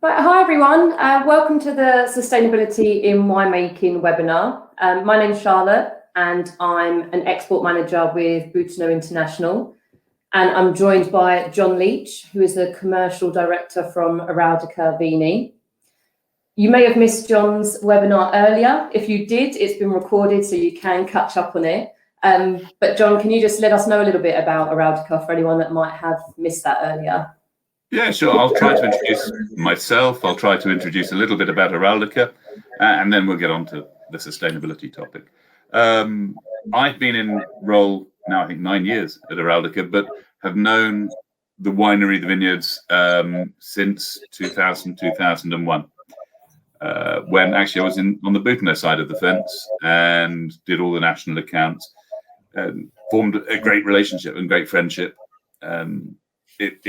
Right, hi everyone, welcome to the Sustainability in Winemaking webinar. My name's Charlotte and I'm an export manager with Boutinot International, and I'm joined by John Leach, who is the commercial director from Araldica Vini. You may have missed John's webinar earlier. If you did, it's been recorded so you can catch up on it. But John, can you just let us know a little bit about Araldica for anyone that might have missed that earlier? Yeah, sure. I'll try to introduce myself. I'll try to introduce a little bit about Araldica, and then we'll get on to the sustainability topic. I've been in role now, I think 9 years at Araldica, but have known the winery, the vineyards, since 2000, 2001. When actually I was on the Boutinot side of the fence and did all the national accounts, and formed a great relationship and great friendship. It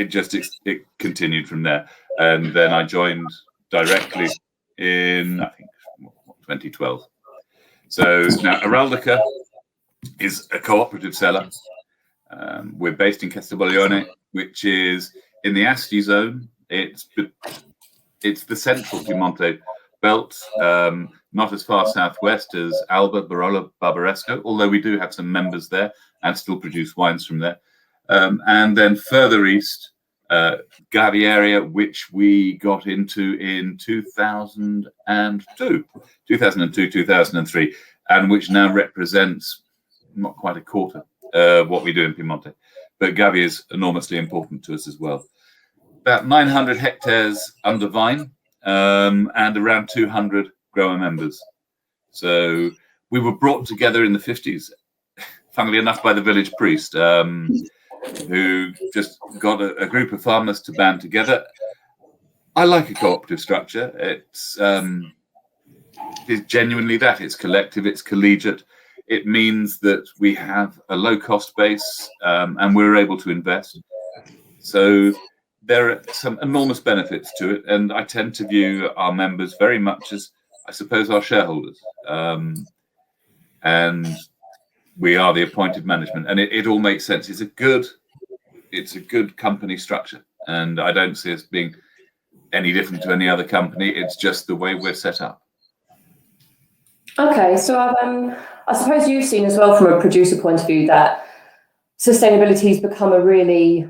continued from there, and then I joined directly in, I think, 2012. So now Araldica is a cooperative seller. We're based in Castiglione, which is in the Asti zone. It's the central Piemonte belt, not as far southwest as Alba, Barolo, Barbaresco, although we do have some members there and still produce wines from there. And then further east, Gavi area, which we got into in 2002, 2003, and which now represents not quite a quarter of what we do in Piemonte. But Gavi is enormously important to us as well. About 900 hectares under vine, and around 200 grower members. So we were brought together in the 50s, funnily enough, by the village priest, who just got a group of farmers to band together. I like a cooperative structure. It's genuinely that. It's collective, it's collegiate. It means that we have a low cost base, and we're able to invest. So there are some enormous benefits to it, and I tend to view our members very much as, I suppose, our shareholders. And we are the appointed management, and it all makes sense. It's a good company structure, and I don't see us being any different to any other company. It's just the way we're set up. Okay, so I suppose you've seen as well from a producer point of view that sustainability has become a really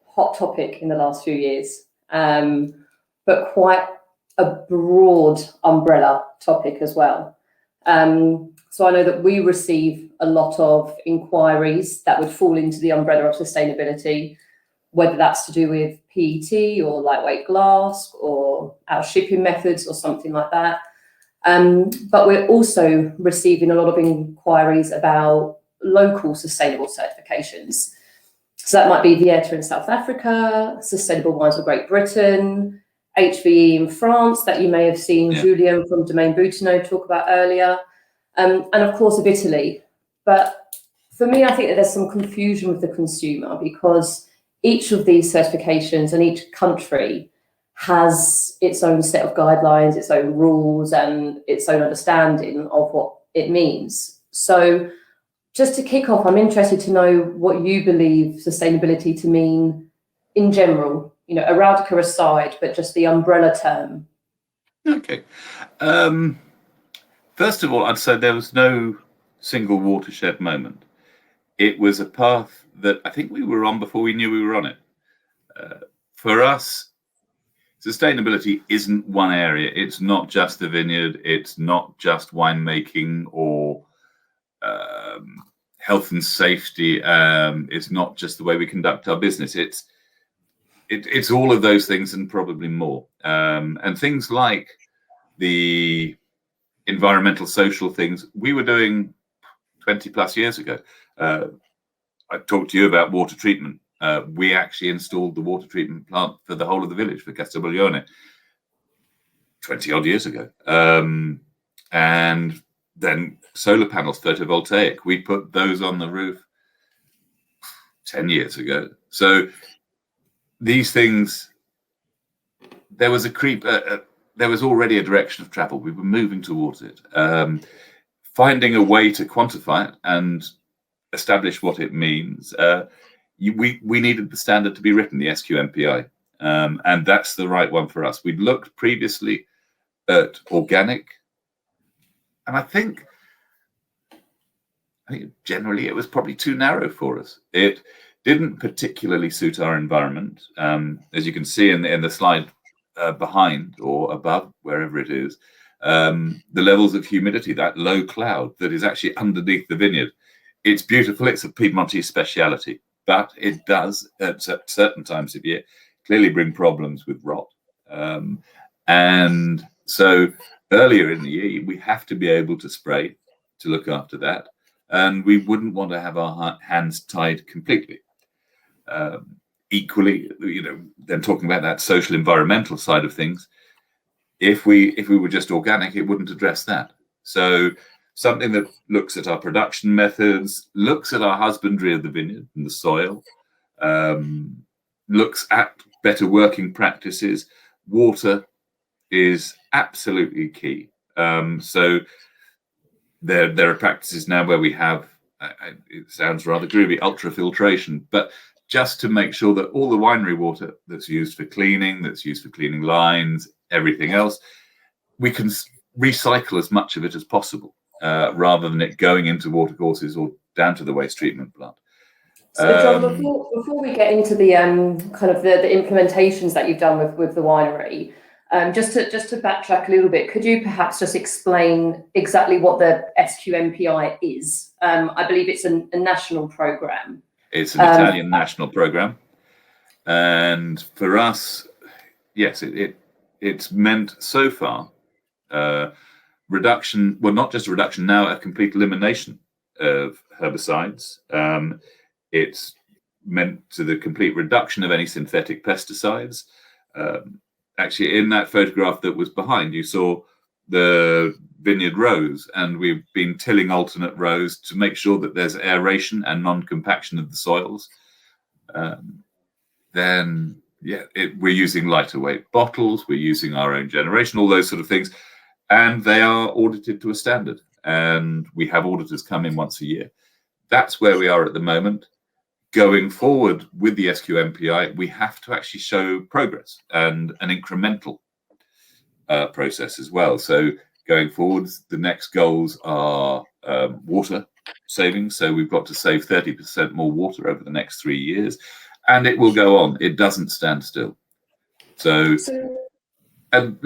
hot topic in the last few years, but quite a broad umbrella topic as well. So I know that we receive a lot of inquiries that would fall into the umbrella of sustainability, whether that's to do with PET or lightweight glass or our shipping methods or something like that. But we're also receiving a lot of inquiries about local sustainable certifications. So that might be Vieta in South Africa, Sustainable Wines of Great Britain, HVE in France, that you may have seen Julien from Domaine Boutinot talk about earlier, and of course of Italy. But for me, I think that there's some confusion with the consumer, because each of these certifications and each country has its own set of guidelines, its own rules, and its own understanding of what it means. So just to kick off, I'm interested to know what you believe sustainability to mean in general, you know, Araldica aside, but just the umbrella term. Okay. First of all, I'd say there was no single watershed moment. It was a path that I think we were on before we knew we were on it. For us, sustainability isn't one area. It's not just the vineyard. It's not just winemaking or health and safety. It's not just the way we conduct our business. It's all of those things and probably more. And things like the environmental, social things we were doing 20 plus years ago. I talked to you about water treatment. We actually installed the water treatment plant for the whole of the village for Castiglione 20 odd years ago. And then solar panels, photovoltaic, we put those on the roof 10 years ago. So these things, there was a creep, there was already a direction of travel. We were moving towards it. Finding a way to quantify it and establish what it means. We needed the standard to be written, the SQNPI. And that's the right one for us. We'd looked previously at organic, and I think generally it was probably too narrow for us. It didn't particularly suit our environment. As you can see in the slide behind or above, wherever it is, the levels of humidity, that low cloud that is actually underneath the vineyard. It's beautiful. It's a Piedmontese speciality, but it does at certain times of year clearly bring problems with rot. And so earlier in the year, we have to be able to spray to look after that. And we wouldn't want to have our hands tied completely. Equally, then talking about that social environmental side of things, if we were just organic, it wouldn't address that. So something that looks at our production methods, looks at our husbandry of the vineyard and the soil, looks at better working practices. Water is absolutely key. So there are practices now where we have, it sounds rather groovy, ultrafiltration, but just to make sure that all the winery water that's used for cleaning, lines, everything else, we can recycle as much of it as possible, rather than it going into watercourses or down to the waste treatment plant. So, John, before we get into the kind of the implementations that you've done with the winery, just to backtrack a little bit, could you perhaps just explain exactly what the SQNPI is? I believe it's a national program. It's an Italian national program, and for us, yes, it's meant so far reduction. Well, not just a reduction, now a complete elimination of herbicides. It's meant to the complete reduction of any synthetic pesticides. Actually, in that photograph that was behind, you saw the vineyard rows, and we've been tilling alternate rows to make sure that there's aeration and non-compaction of the soils. Then, yeah, we're using lighter weight bottles, we're using our own generation, all those sort of things, and they are audited to a standard. And we have auditors come in once a year. That's where we are at the moment. Going forward with the SQNPI, we have to actually show progress and an incremental process as well. So going forward, the next goals are water savings. So we've got to save 30% more water over the next 3 years, and it will go on. It doesn't stand still. So and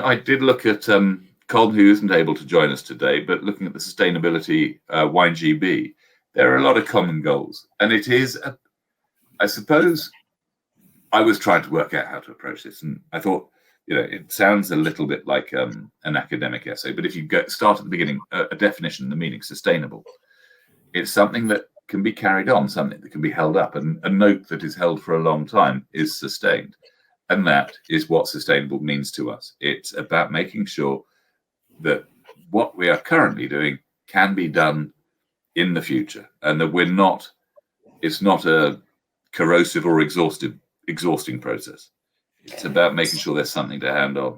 I did look at Colm, who isn't able to join us today, but looking at the sustainability Wine GB, there are a lot of common goals, and it is, I suppose, I was trying to work out how to approach this, and I thought, it sounds a little bit like an academic essay, but if you start at the beginning, a definition, the meaning, sustainable, it's something that can be carried on, something that can be held up, and a note that is held for a long time is sustained, and that is what sustainable means to us. It's about making sure that what we are currently doing can be done in the future, and that it's not a corrosive or exhausting process. It's about making sure there's something to hand on.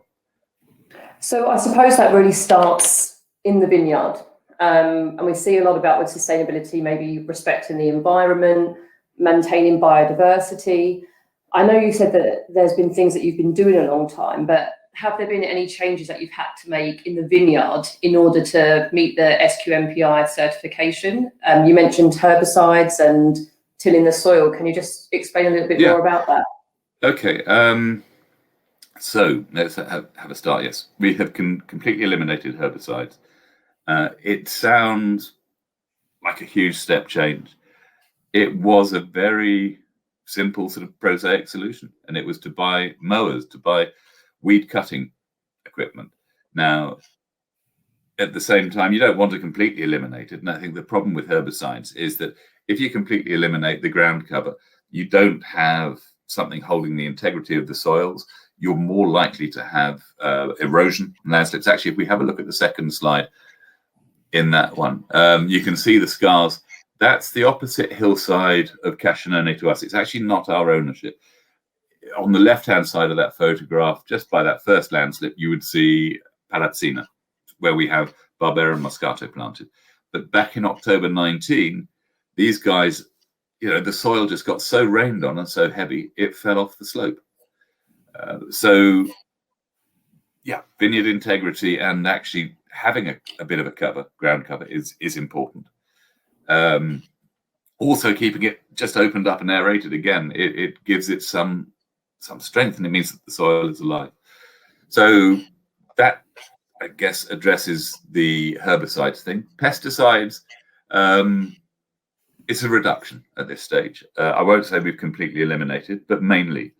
So I suppose that really starts in the vineyard, and we see a lot about with sustainability, maybe respecting the environment, maintaining biodiversity. I know you said that there's been things that you've been doing a long time, but have there been any changes that you've had to make in the vineyard in order to meet the SQNPI certification? You mentioned herbicides and tilling the soil. Can you just explain a little bit more about that? Okay. So let's have a start. Yes, we have completely eliminated herbicides. It sounds like a huge step change. It was a very simple sort of prosaic solution, and it was to buy mowers, to buy weed cutting equipment. Now, at the same time, you don't want to completely eliminate it. And I think the problem with herbicides is that if you completely eliminate the ground cover, you don't have something holding the integrity of the soils. You're more likely to have erosion, landslips. Actually, if we have a look at the second slide in that one, you can see the scars. That's the opposite hillside of Cascinone to us. It's actually not our ownership. On the left-hand side of that photograph, just by that first landslip, you would see Palazzina, where we have Barbera and Moscato planted. But back in October 19, these guys, the soil just got so rained on and so heavy, it fell off the slope. So, yeah, vineyard integrity and actually having a bit of a cover, ground cover, is important. Also, keeping it just opened up and aerated again, it gives it some strength, and it means that the soil is alive. So that, I guess, addresses the herbicides thing. Pesticides, it's a reduction at this stage. I won't say we've completely eliminated, but mainly.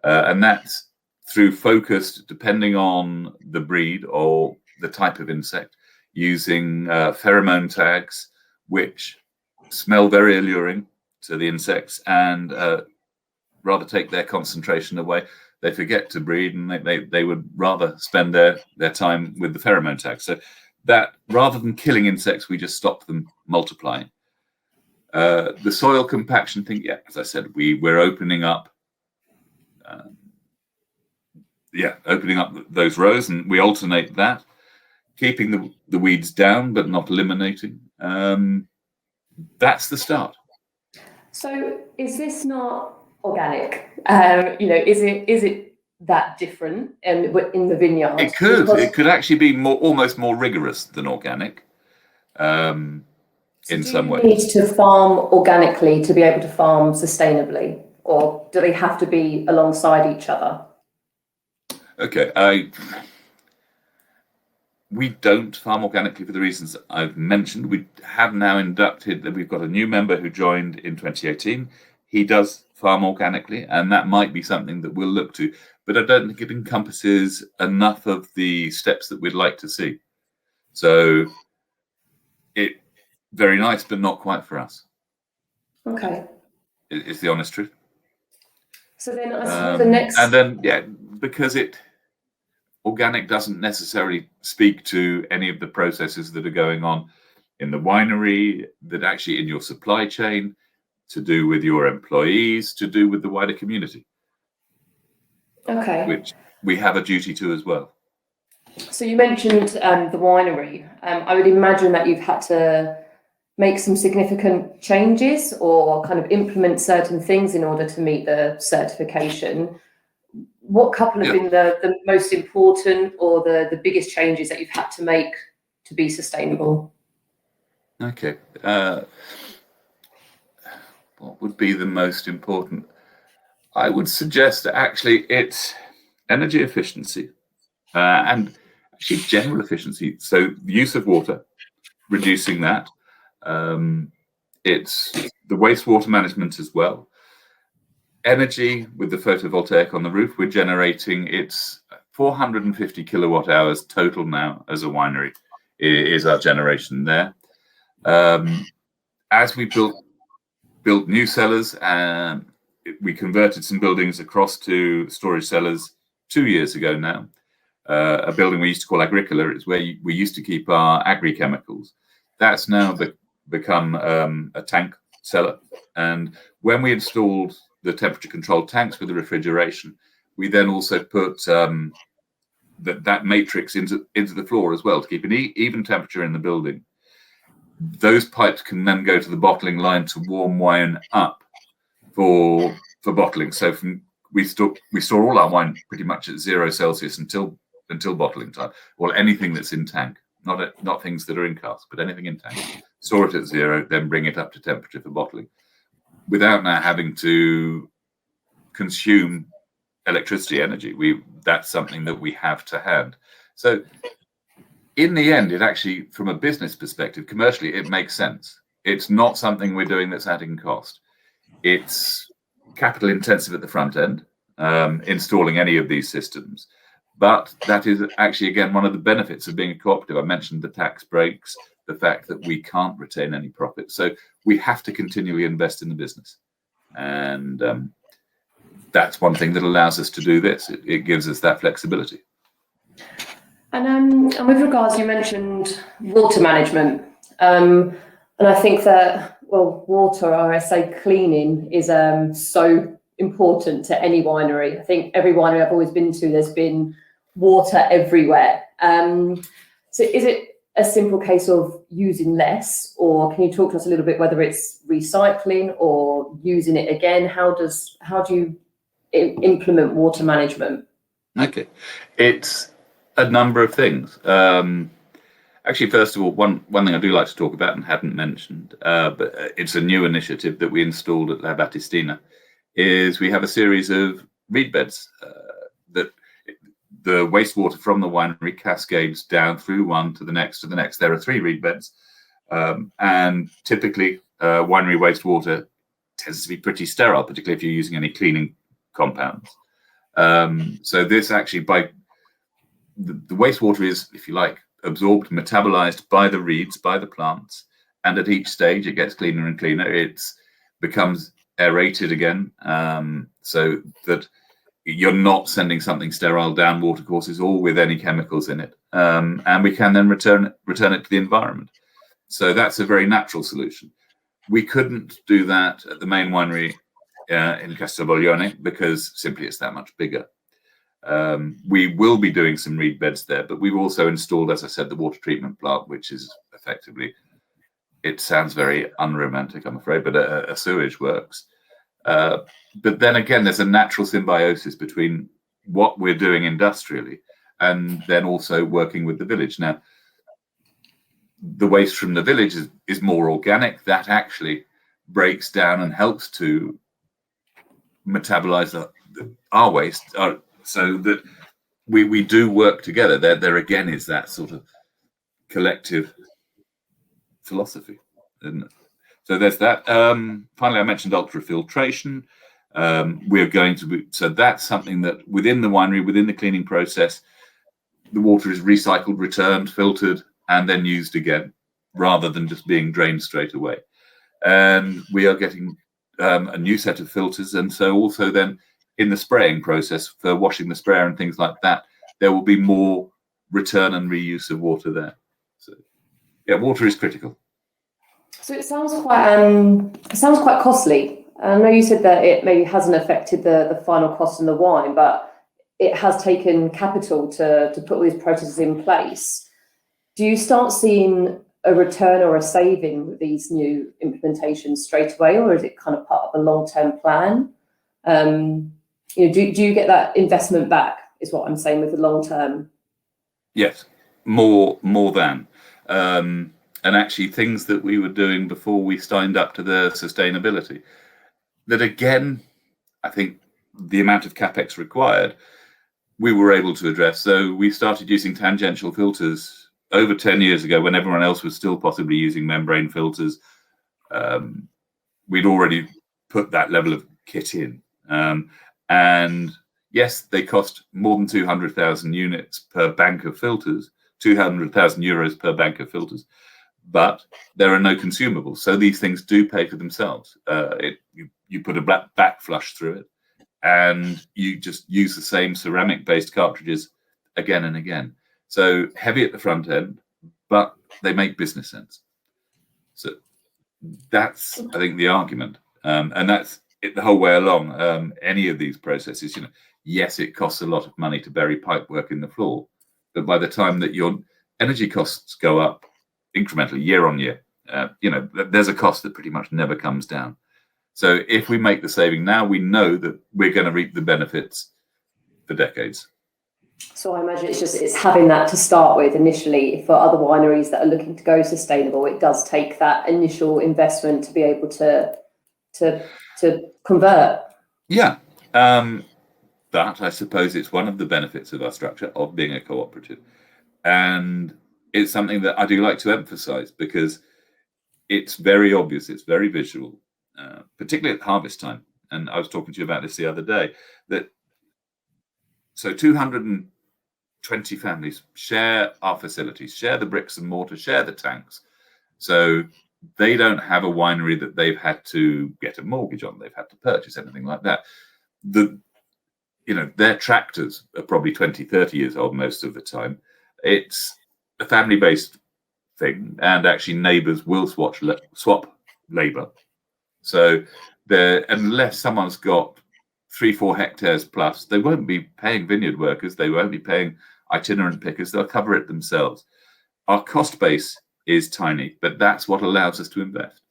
And that's through focused, depending on the breed or the type of insect, using pheromone tags, which smell very alluring to the insects and rather take their concentration away. They forget to breed, and they would rather spend their time with the pheromone tag. So that, rather than killing insects, we just stop them multiplying. The soil compaction thing, yeah, as I said, we're opening up, opening up those rows, and we alternate that, keeping the weeds down but not eliminating. That's the start. So is this not organic? Is it that different in the vineyard? It could actually be almost more rigorous than organic. In some ways. Do you need to farm organically to be able to farm sustainably, or do they have to be alongside each other? Okay, we don't farm organically for the reasons I've mentioned. We have now inducted that we've got a new member who joined in 2018. He does farm organically, and that might be something that we'll look to, but I don't think it encompasses enough of the steps that we'd like to see. So it very nice, but not quite for us. Okay. It's the honest truth. So then I suppose the next... And then, yeah, because organic doesn't necessarily speak to any of the processes that are going on in the winery, that actually in your supply chain, to do with your employees, to do with the wider community. Okay. Which we have a duty to as well. So you mentioned the winery. I would imagine that you've had to make some significant changes or kind of implement certain things in order to meet the certification. What couple have been the most important or the biggest changes that you've had to make to be sustainable? Okay. What would be the most important? I would suggest that actually it's energy efficiency and actually general efficiency. So the use of water, reducing that. It's the wastewater management as well. Energy with the photovoltaic on the roof, we're generating, it's 450 kilowatt hours total now as a winery is our generation there. As we built new cellars, and we converted some buildings across to storage cellars 2 years ago now. A building we used to call Agricola is where we used to keep our agri-chemicals. That's now become a tank cellar. And when we installed the temperature controlled tanks with the refrigeration, we then also put that matrix into the floor as well to keep an even temperature in the building. Those pipes can then go to the bottling line to warm wine up for bottling. So we store all our wine pretty much at 0 Celsius until bottling time. Well, anything that's in tank, not things that are in cask, but anything in tank. Store it at 0, then bring it up to temperature for bottling, without now having to consume electricity energy. That's something that we have to hand. So in the end, it actually, from a business perspective, commercially, it makes sense. It's not something we're doing that's adding cost. It's capital intensive at the front end, installing any of these systems. But that is actually, again, one of the benefits of being a cooperative. I mentioned the tax breaks, the fact that we can't retain any profit. So we have to continually invest in the business. And that's one thing that allows us to do this. It gives us that flexibility. And with regards, you mentioned water management. And I think that, well, water, or I say cleaning, is so important to any winery. I think every winery I've always been to, there's been water everywhere. So is it a simple case of using less, or can you talk to us a little bit whether it's recycling or using it again? How do you implement water management? Okay, it's a number of things. Actually, first of all, one thing I do like to talk about and hadn't mentioned, but it's a new initiative that we installed at La Battestina, is we have a series of reed beds that the wastewater from the winery cascades down through one to the next to the next. There are 3 reed beds, and typically winery wastewater tends to be pretty sterile, particularly if you're using any cleaning compounds. So this actually, by the wastewater is, if you like, absorbed, metabolized by the reeds, by the plants, and at each stage it gets cleaner and cleaner. It becomes aerated again, so that you're not sending something sterile down watercourses or with any chemicals in it, and we can then return it to the environment. So that's a very natural solution. We couldn't do that at the main winery in Castelboglione because simply it's that much bigger. We will be doing some reed beds there, but we've also installed, as I said, the water treatment plant, which is effectively, it sounds very unromantic, I'm afraid, but a sewage works. But then again, there's a natural symbiosis between what we're doing industrially and then also working with the village. Now, the waste from the village is more organic. That actually breaks down and helps to metabolize our waste, so that we do work together. There again is that sort of collective philosophy. And so there's that. Finally, I mentioned ultrafiltration. We're going to be, so that's something that within the winery, within the cleaning process, the water is recycled, returned, filtered, and then used again, rather than just being drained straight away. And we are getting a new set of filters, and so also then in the spraying process for washing the sprayer and things like that, there will be more return and reuse of water there. So yeah, water is critical. So it sounds quite costly. I know you said that it maybe hasn't affected the final cost in the wine, but it has taken capital to put all these processes in place. Do you start seeing a return or a saving with these new implementations straight away, or is it kind of part of a long-term plan? Do you get that investment back, is what I'm saying with the long term? Yes, more than. And actually things that we were doing before we signed up to the sustainability, that again, I think the amount of capex required, we were able to address. So we started using tangential filters over 10 years ago when everyone else was still possibly using membrane filters. We'd already put that level of kit in. And yes, they cost more than 200,000 units per bank of filters, 200,000 euros per bank of filters, but there are no consumables. So these things do pay for themselves. You put a back flush through it, and you just use the same ceramic-based cartridges again and again. So heavy at the front end, but they make business sense. So that's, I think, the argument, and that's it the whole way along. Any of these processes, yes, it costs a lot of money to bury pipework in the floor, but by the time that your energy costs go up incrementally year on year, there's a cost that pretty much never comes down. So if we make the saving now, we know that we're going to reap the benefits for decades. So I imagine it's having that to start with initially. For other wineries that are looking to go sustainable, it does take that initial investment to be able to convert. Yeah, but I suppose it's one of the benefits of our structure of being a cooperative, and it's something that I do like to emphasize because it's very obvious, it's very visual, particularly at harvest time. And I was talking to you about this the other day, that so 220 families share our facilities, share the bricks and mortar, share the tanks. So they don't have a winery that they've had to get a mortgage on, they've had to purchase, anything like that. Their tractors are probably 20, 30 years old most of the time. It's a family-based thing, and actually neighbours will swap labour. So unless someone's got 3-4 hectares plus, they won't be paying vineyard workers, they won't be paying itinerant pickers, they'll cover it themselves. Our cost base is tiny, but that's what allows us to invest.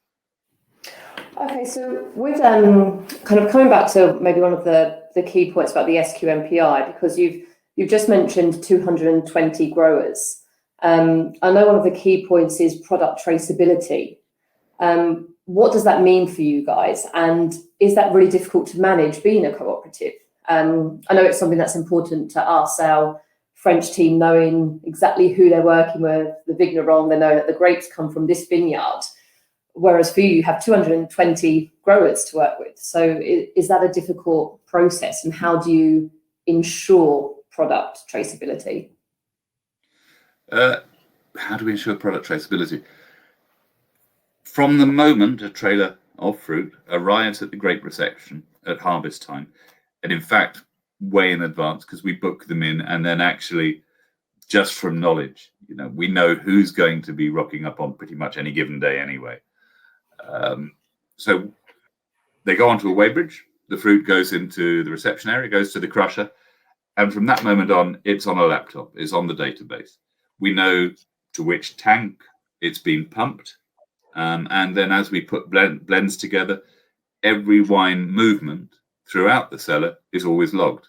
Okay, so with kind of coming back to maybe one of the the key points about the SQNPI, because you've just mentioned 220 growers. I know one of the key points is product traceability. What does that mean for you guys? And is that really difficult to manage being a cooperative? I know it's something that's important to us, our French team, knowing exactly who they're working with, the vigneron, they know that the grapes come from this vineyard. Whereas for you have 220 growers to work with. So is that a difficult process? And how do you ensure product traceability? How do we ensure product traceability? From the moment a trailer of fruit arrives at the grape reception at harvest time, and in fact, way in advance, because we book them in, and then actually just from knowledge, we know who's going to be rocking up on pretty much any given day anyway. So they go onto a weighbridge, the fruit goes into the reception area, goes to the crusher, and from that moment on, it's on a laptop, it's on the database. We know to which tank it's been pumped, and then as we put blends together, every wine movement throughout the cellar is always logged.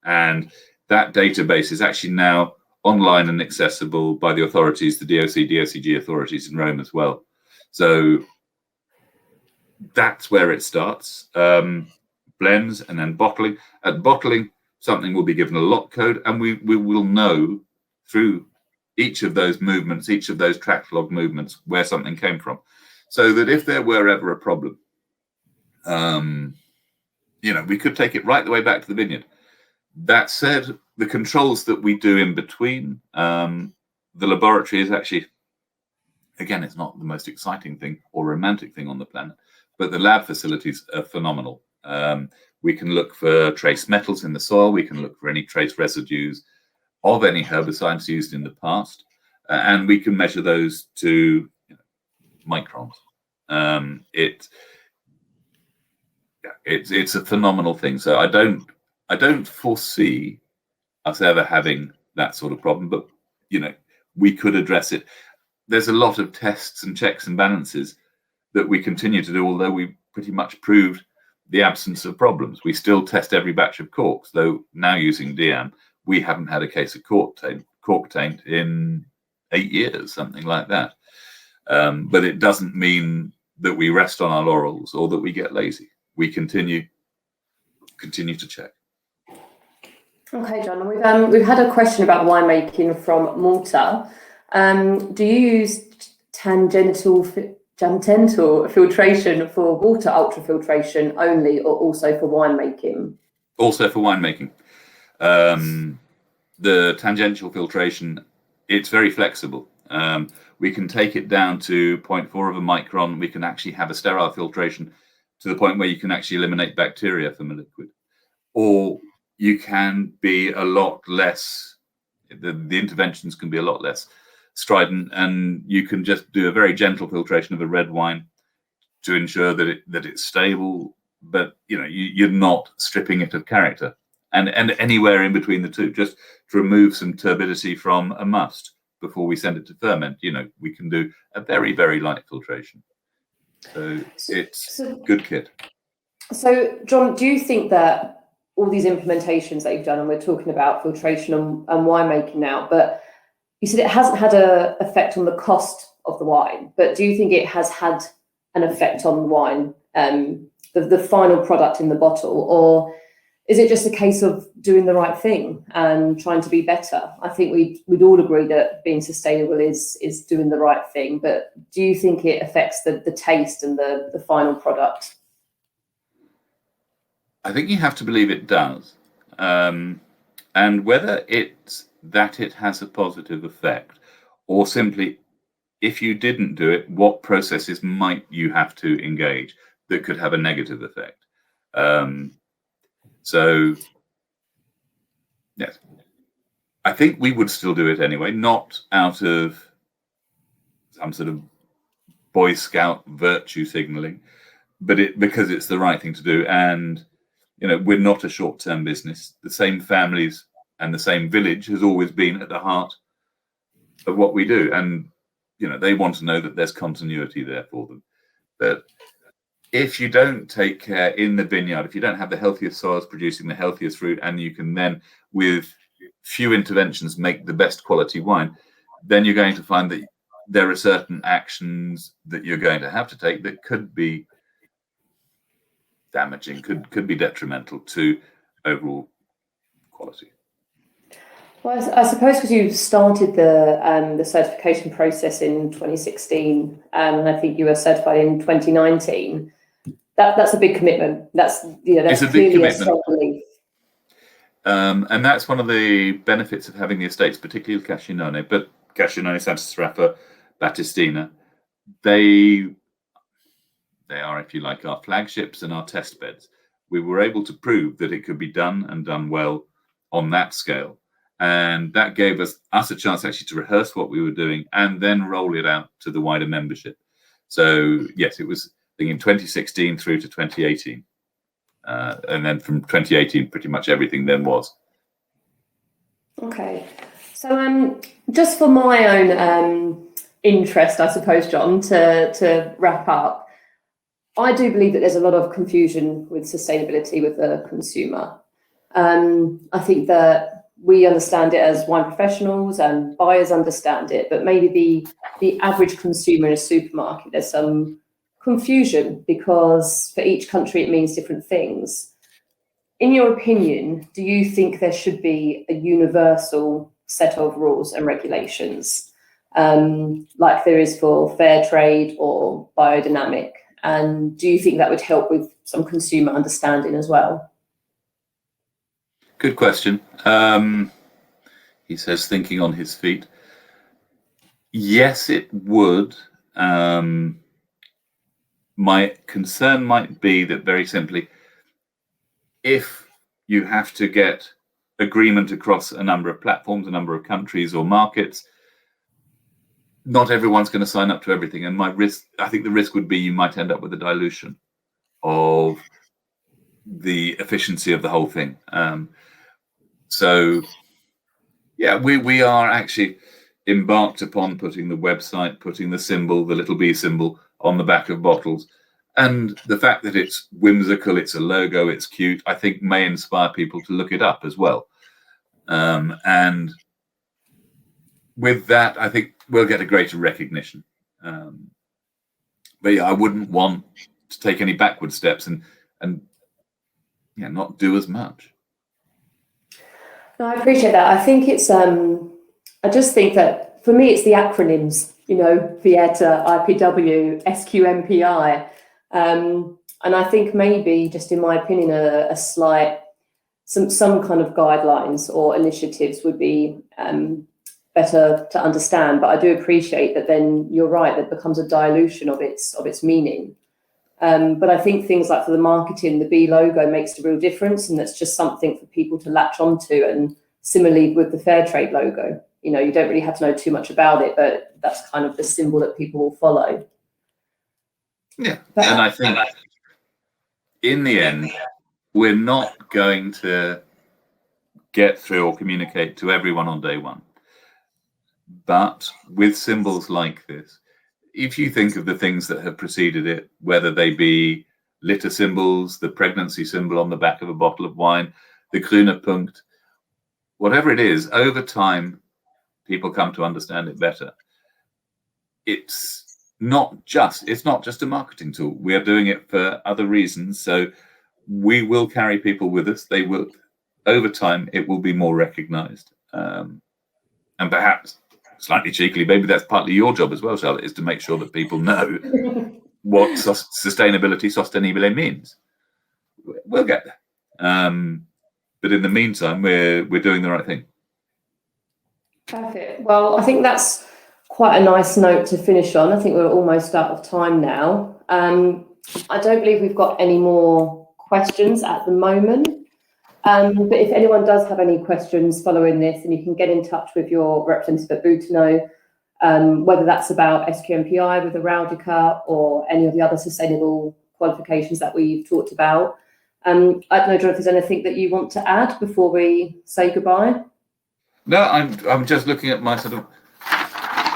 And that database is actually now online and accessible by the authorities, the DOC, DOCG authorities in Rome as well. So that's where it starts. Blends and then bottling. At bottling, something will be given a lot code, and we will know through each of those movements, each of those track log movements, where something came from. So that if there were ever a problem, we could take it right the way back to the vineyard. That said, the controls that we do in between, the laboratory is actually, again, it's not the most exciting thing or romantic thing on the planet, but the lab facilities are phenomenal. We can look for trace metals in the soil. We can look for any trace residues of any herbicides used in the past, and we can measure those to microns. It's a phenomenal thing. So I don't foresee us ever having that sort of problem, but we could address it. There's a lot of tests and checks and balances that we continue to do, although we pretty much proved the absence of problems. We still test every batch of corks, though now using DAM, we haven't had a case of cork taint in 8 years, something like that. But it doesn't mean that we rest on our laurels or that we get lazy. We continue to check. Okay, John, we've had a question about winemaking from Malta. Do you use tangential filtration for water ultrafiltration only, or also for winemaking? Also for winemaking. The tangential filtration, it's very flexible. We can take it down to 0.4 of a micron. We can actually have a sterile filtration to the point where you can actually eliminate bacteria from a liquid. Or you can be a lot less, the interventions can be a lot less strident, and you can just do a very gentle filtration of a red wine to ensure that it's stable, but you're not stripping it of character. And anywhere in between the two, just to remove some turbidity from a must before we send it to ferment, we can do a very, very light filtration. So it's good kit. So, John, do you think that all these implementations that you've done, and we're talking about filtration and winemaking now, but you said it hasn't had an effect on the cost of the wine, but do you think it has had an effect on the wine, the final product in the bottle, or is it just a case of doing the right thing and trying to be better? I think we'd all agree that being sustainable is doing the right thing, but do you think it affects the taste and the final product? I think you have to believe it does. And whether it's that it has a positive effect, or simply if you didn't do it, what processes might you have to engage that could have a negative effect? So, yes, I think we would still do it anyway, not out of some sort of Boy Scout virtue signaling, but because it's the right thing to do. And, we're not a short-term business. The same families and the same village has always been at the heart of what we do. And, they want to know that there's continuity there for them. But if you don't take care in the vineyard, if you don't have the healthiest soils producing the healthiest fruit, and you can then, with few interventions, make the best quality wine, then you're going to find that there are certain actions that you're going to have to take that could be damaging, could be detrimental to overall quality. Well, I suppose because you started the certification process in 2016, and I think you were certified in 2019. That's a big commitment. That's it's a big clearly a commitment. strong belief. And that's one of the benefits of having the estates, particularly Cascinone, but Cascinone, Santa Serapha, Battestina, they are, if you like, our flagships and our test beds. We were able to prove that it could be done and done well on that scale. And that gave us a chance actually to rehearse what we were doing and then roll it out to the wider membership. So yes, it was in 2016 through to 2018. And then from 2018, pretty much everything then was. Okay. So just for my own interest, I suppose, John, to wrap up, I do believe that there's a lot of confusion with sustainability with the consumer. I think that we understand it as wine professionals and buyers understand it, but maybe the average consumer in a supermarket, there's some confusion because for each country it means different things. In your opinion, do you think there should be a universal set of rules and regulations like there is for fair trade or biodynamic? And do you think that would help with some consumer understanding as well? Good question. He says, thinking on his feet. Yes, it would. My concern might be that, very simply, if you have to get agreement across a number of platforms, a number of countries or markets, not everyone's going to sign up to everything. And I think the risk would be you might end up with a dilution of the efficiency of the whole thing. So, yeah, we are actually embarked upon putting the website, putting the symbol, the little B symbol, on the back of bottles. And the fact that it's whimsical, it's a logo, it's cute, I think may inspire people to look it up as well. And with that, I think we'll get a greater recognition. But yeah, I wouldn't want to take any backward steps and not do as much. No, I appreciate that. I think it's, I just think that for me, it's the acronyms, Vieta, IPW, SQNPI. And I think maybe, just in my opinion, a slight, some kind of guidelines or initiatives would be better to understand. But I do appreciate that then you're right, that becomes a dilution of its meaning. But I think things like for the marketing, the B logo makes a real difference, and that's just something for people to latch onto. And similarly with the fair trade logo, you don't really have to know too much about it, but that's kind of the symbol that people will follow. Yeah, and I think in the end, we're not going to get through or communicate to everyone on day one. But with symbols like this, if you think of the things that have preceded it, whether they be litter symbols, the pregnancy symbol on the back of a bottle of wine, the Grüner Punkt, whatever it is, over time, people come to understand it better. It's not just a marketing tool. We are doing it for other reasons. So we will carry people with us. They will, over time, it will be more recognized. And perhaps, slightly cheekily, maybe that's partly your job as well, Charlotte, is to make sure that people know what sustainability means. We'll get there. But in the meantime, we're doing the right thing. Perfect. Well, I think that's quite a nice note to finish on. I think we're almost out of time now. I don't believe we've got any more questions at the moment. But if anyone does have any questions following this, then you can get in touch with your representative at Boutinot, whether that's about SQNPI with Araldica or any of the other sustainable qualifications that we've talked about. I don't know, John, if there's anything that you want to add before we say goodbye. No, I'm just looking at my sort of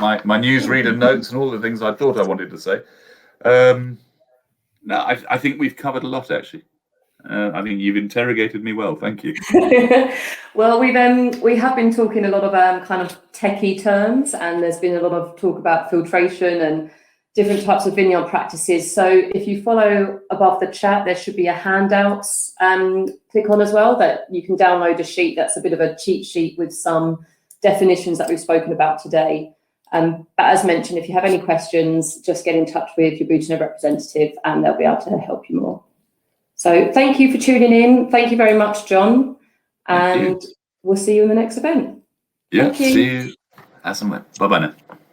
my newsreader notes and all the things I thought I wanted to say. No, I think we've covered a lot, actually. I think you've interrogated me well. Thank you. Well, we have been talking a lot of kind of techie terms, and there's been a lot of talk about filtration and different types of vineyard practices. So if you follow above the chat, there should be a handouts click on as well, that you can download a sheet that's a bit of a cheat sheet with some definitions that we've spoken about today. But as mentioned, if you have any questions, just get in touch with your Boutinot representative and they'll be able to help you more. So thank you for tuning in. Thank you very much, John. And we'll see you in the next event. Yeah, Thank you. see you. Bye-bye now.